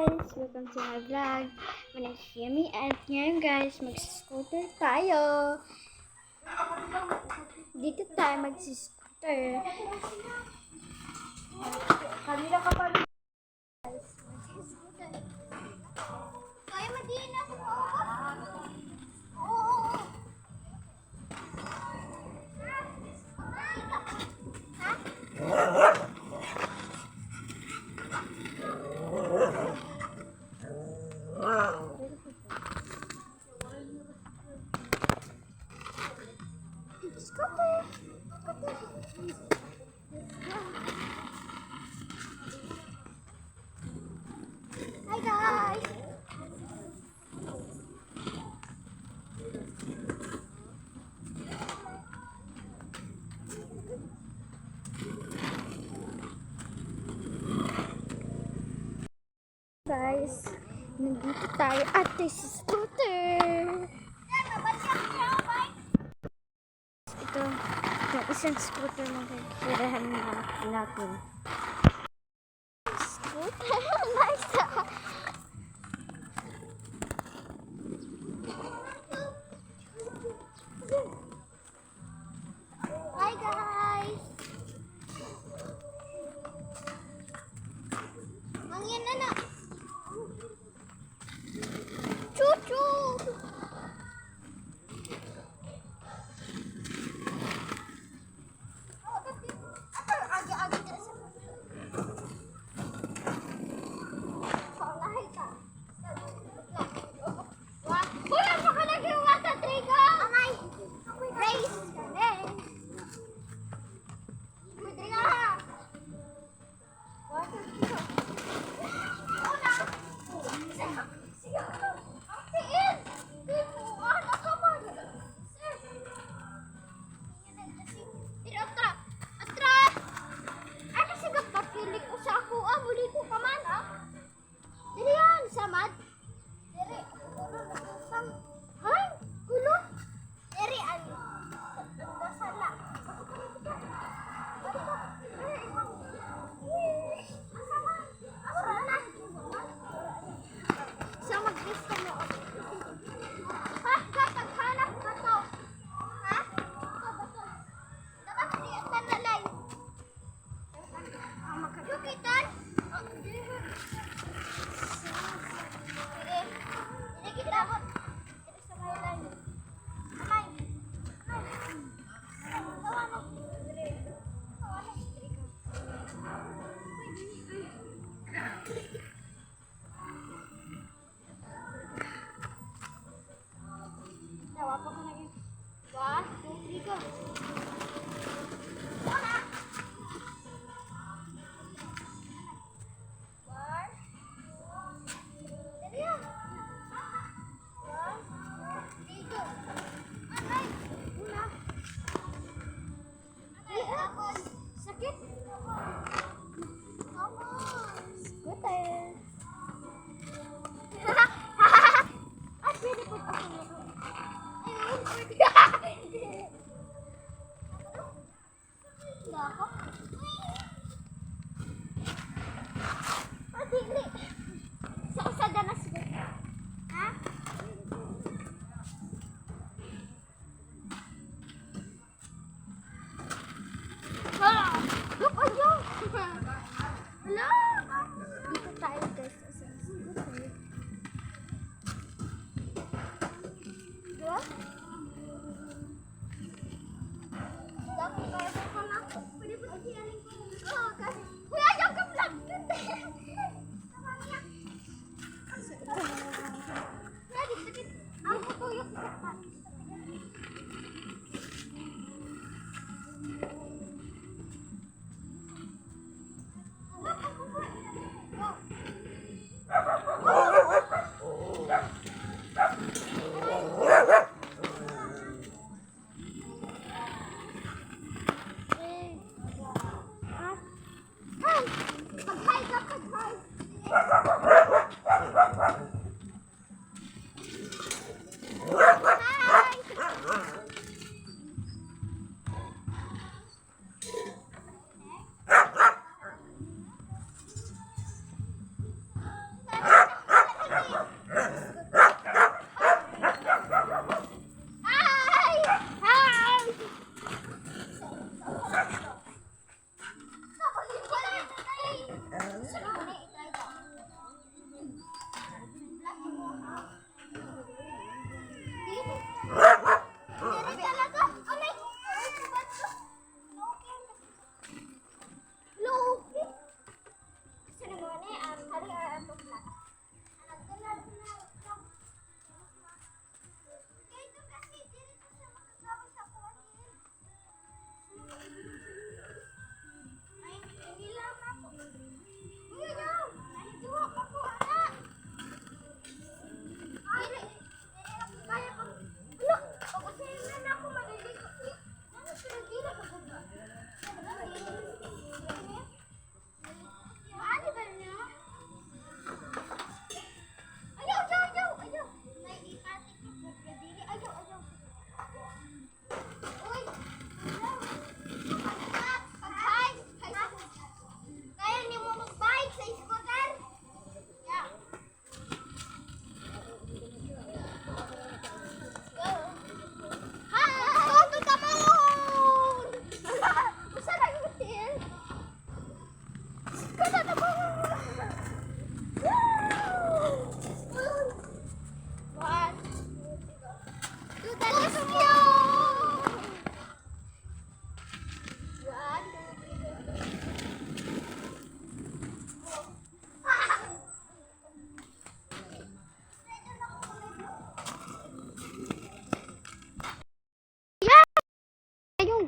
guys! Welcome to my vlog. My name is Yemi and ngayon guys, mag-scooter tayo. Dito tayo mag-scooter. Kanina ka pa guys, mag-scooter. Kaya madina ko. Oo. Hi guys! Guys, nandito tayo at this scooter. Ito, yung isang scooter na kirahan natin. Scooter, nice! Hi guys! Mangyan na na! Chuchu!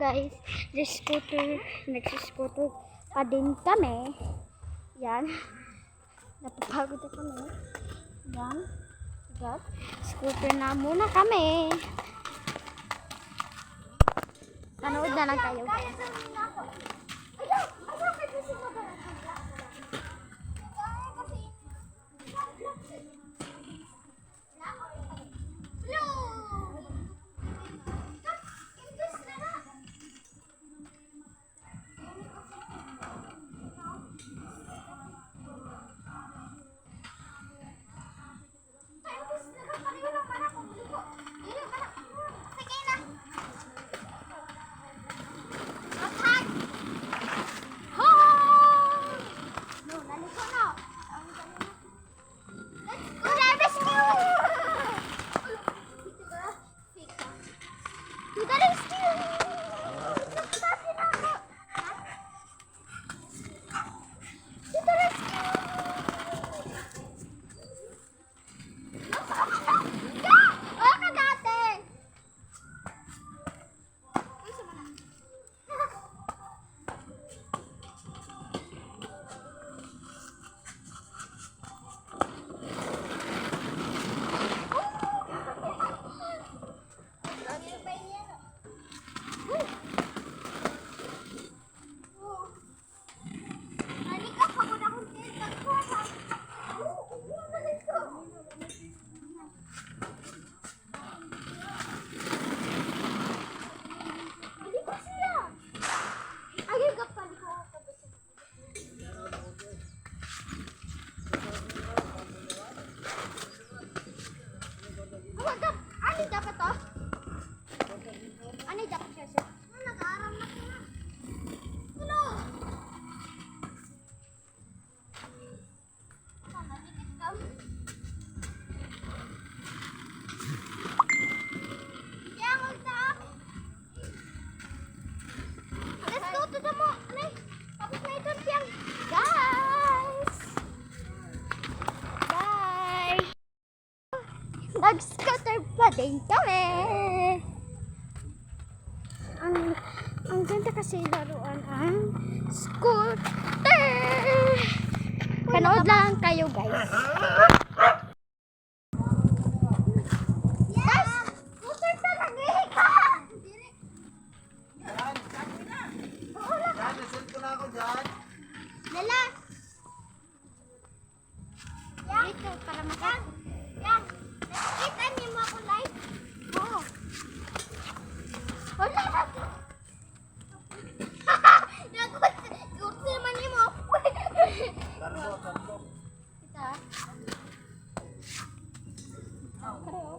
guys. Nagsiscooter pa din kami. Yan. Napapagod na kami. Yan. Yan. Scooter na muna kami. Panood na lang kayo. Nag-scooter pa din kami. Ang ganda kasi laruan ang scooter. Panood lang kayo guys. Yes! Scooter talaga ka! Yan, nasunod ko na ako dyan. Lala! Yan! Dito, para makat. Yan! Nakikita niyo mo ako live? Oo. Wala! Nagkutsi naman niyo mo. Tarbo. Kita. Pareho.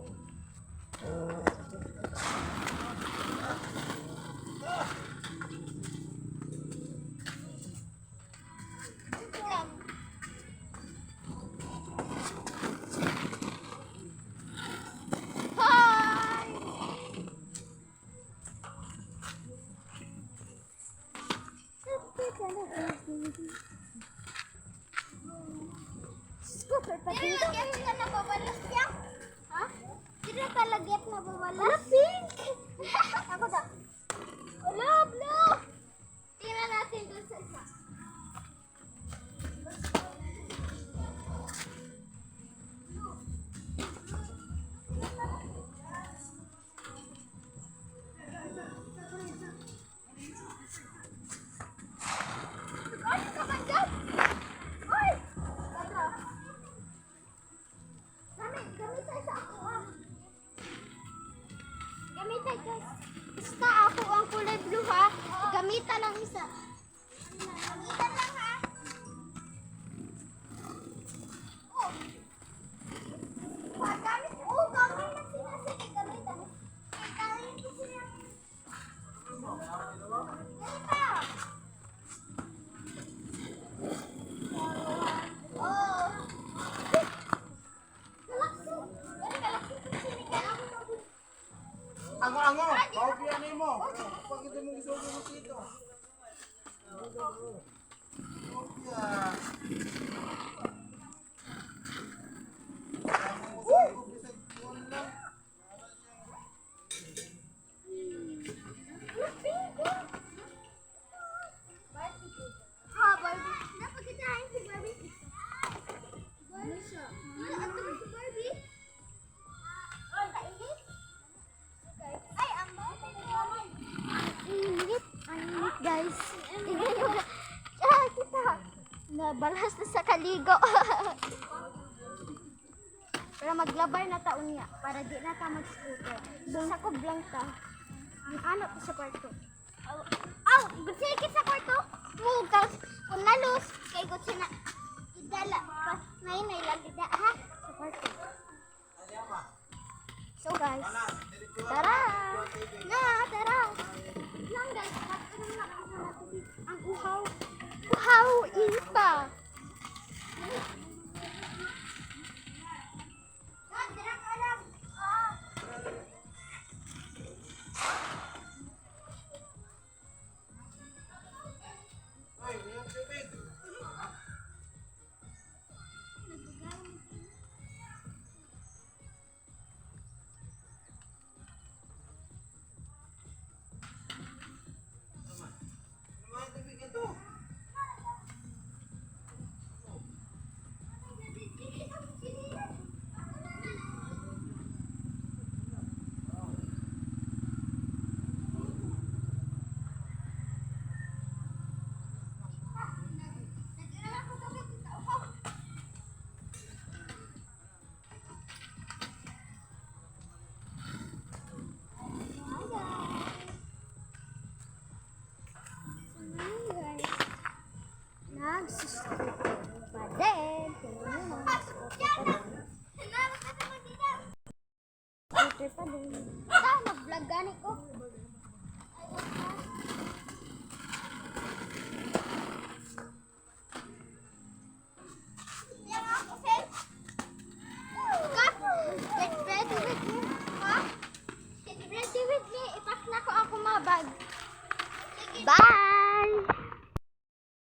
Scooter pa din. Hindi na nababalas yan. Ha? Hindi na palagyan nababalas. Wala pink. Ako da. Wala, blue. Tingnan natin dun sa isa. Gamitan guys. Basta ako ang kulay blue ha. Gamitan lang isa. Gamitan lang ha. Oh. Gamit. Oh, gamit na sila. Sige, gamitan. Gamit ko sila. Ganito. Oh. Galaxy. Galaxy. Ango, bawa piano mo. Pag ito mong isubo mo dito. Balas na sa kaligo. Pero maglabay na taon niya para di na ta mag-scooter. Sa kublang ta. Ang ano to sa kwarto. Aw! Gusto sa kwarto? Mugas. Kung nalos, kay gusto na. Idala pa. May lagi da ha? Sa kwarto. So guys, tara! Na, tara! Lang guys, ang uhaw. Uhaw, ipa! Ay, yung tubig. Ano yung tubig ito? Nagsuscooter pa din. Tingnan mo, scooter pa din. Nag-vlog gani ko. Get ready with me. Ha? Get ready with me. Ipak na ko ako mga bag. Bye!